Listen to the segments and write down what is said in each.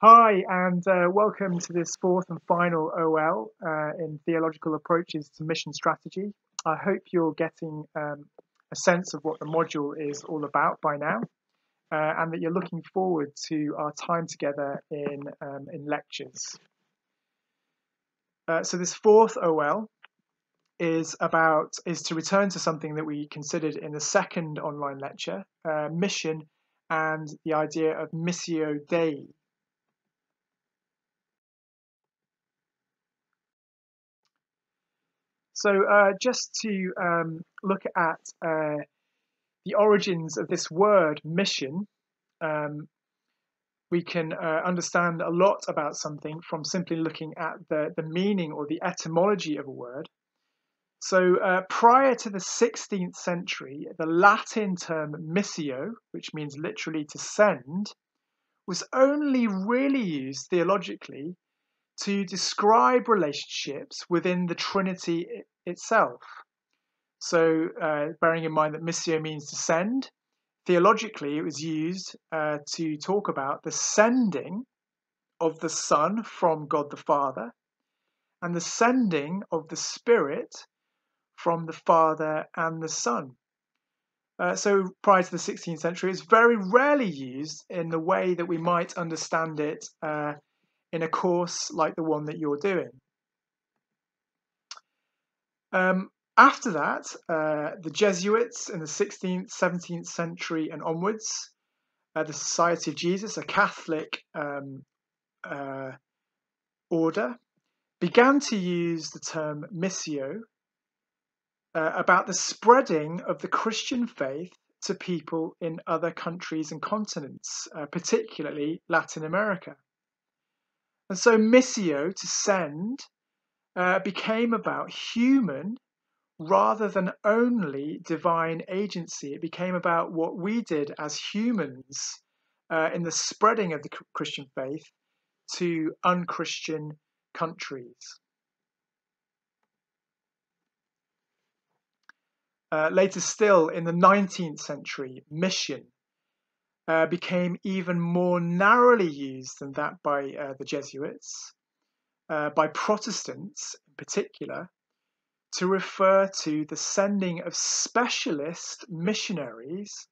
Hi, and welcome to this fourth and final OL in Theological Approaches to Mission Strategy. I hope you're getting a sense of what the module is all about by now, and that you're looking forward to our time together in lectures. So this fourth OL is to return to something that we considered in the second online lecture, mission and the idea of Missio Dei. So just to look at the origins of this word mission, we can understand a lot about something from simply looking at the meaning or the etymology of a word. So prior to the 16th century, the Latin term missio, which means literally to send, was only really used theologically to describe relationships within the Trinity itself. So bearing in mind that missio means to send, theologically it was used to talk about the sending of the Son from God the Father and the sending of the Spirit from the Father and the Son. So prior to the 16th century, it's very rarely used in the way that we might understand it in a course like the one that you're doing. After that, the Jesuits in the 16th, 17th century and onwards, the Society of Jesus, a Catholic order, began to use the term missio about the spreading of the Christian faith to people in other countries and continents, particularly Latin America. And so missio, to send, became about human rather than only divine agency. It became about what we did as humans in the spreading of the Christian faith to unchristian countries. Later still, in the 19th century, mission became even more narrowly used than that by the Jesuits, by Protestants in particular, to refer to the sending of specialist missionaries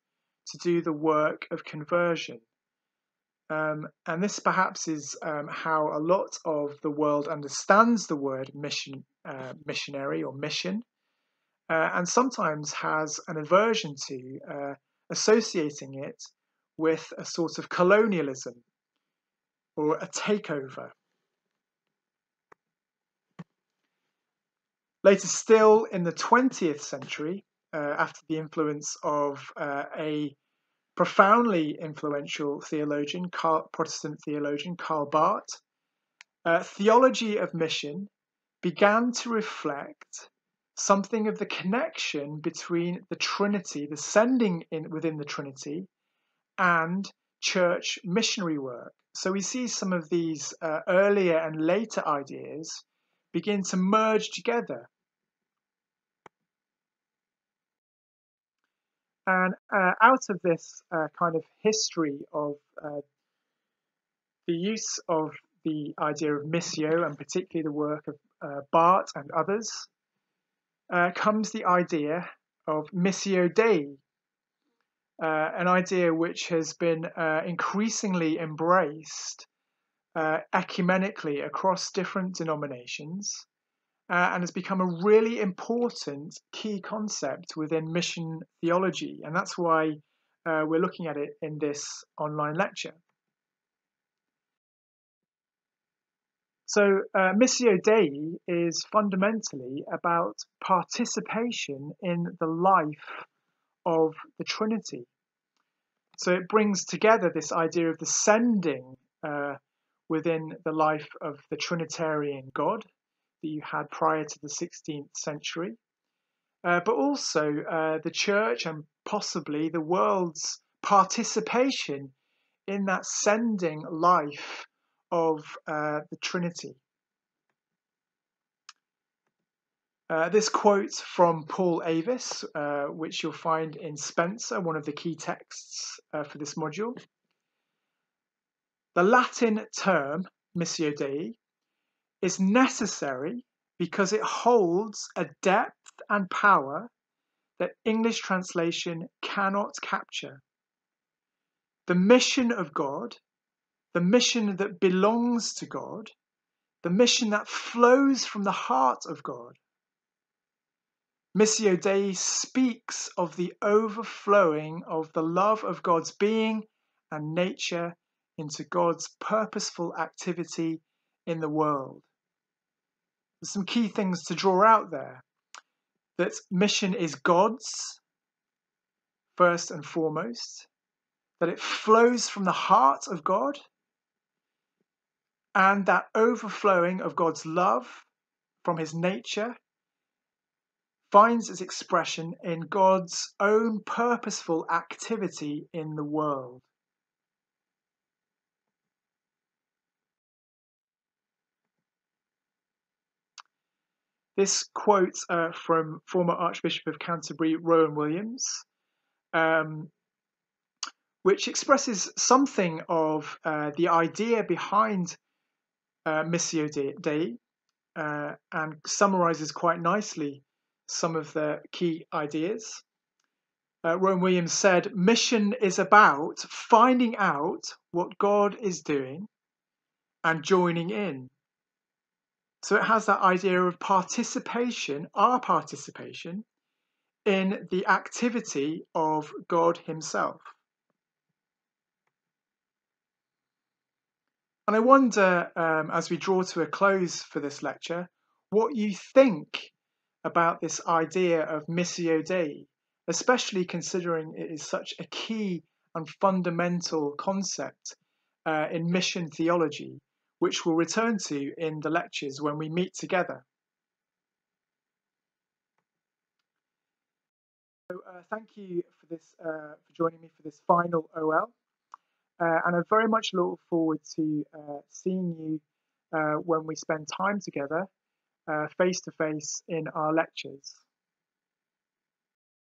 to do the work of conversion. And this perhaps is how a lot of the world understands the word missionary or mission, and sometimes has an aversion to associating it with a sort of colonialism or a takeover. Later still, in the 20th century, after the influence of a profoundly influential theologian, Protestant theologian, Karl Barth, theology of mission began to reflect something of the connection between the Trinity, the sending within the Trinity, and church missionary work. So we see some of these earlier and later ideas begin to merge together. And out of this kind of history of the use of the idea of missio, and particularly the work of Barth and others, comes the idea of Missio Dei, an idea which has been increasingly embraced ecumenically across different denominations, and has become a really important key concept within mission theology. And that's why we're looking at it in this online lecture. So Missio Dei is fundamentally about participation in the life of the Trinity. So it brings together this idea of the sending within the life of the Trinitarian God that you had prior to the 16th century, but also the church and possibly the world's participation in that sending life of the Trinity. This quote from Paul Avis, which you'll find in Spencer, one of the key texts for this module. The Latin term missio Dei is necessary because it holds a depth and power that English translation cannot capture. The mission of God, the mission that belongs to God, the mission that flows from the heart of God. Missio Dei speaks of the overflowing of the love of God's being and nature into God's purposeful activity in the world. There's some key things to draw out there. That mission is God's, first and foremost, that it flows from the heart of God, and that overflowing of God's love from his nature finds its expression in God's own purposeful activity in the world. This quote from former Archbishop of Canterbury, Rowan Williams, which expresses something of the idea behind Missio Dei, and summarizes quite nicely some of the key ideas. Rowan Williams said, mission is about finding out what God is doing and joining in. So it has that idea of participation, our participation in the activity of God himself. And I wonder, as we draw to a close for this lecture, what you think about this idea of Missio Dei, especially considering it is such a key and fundamental concept in mission theology, which we'll return to in the lectures when we meet together. So thank you for this, for joining me for this final OL. And I very much look forward to seeing you when we spend time together face to face in our lectures.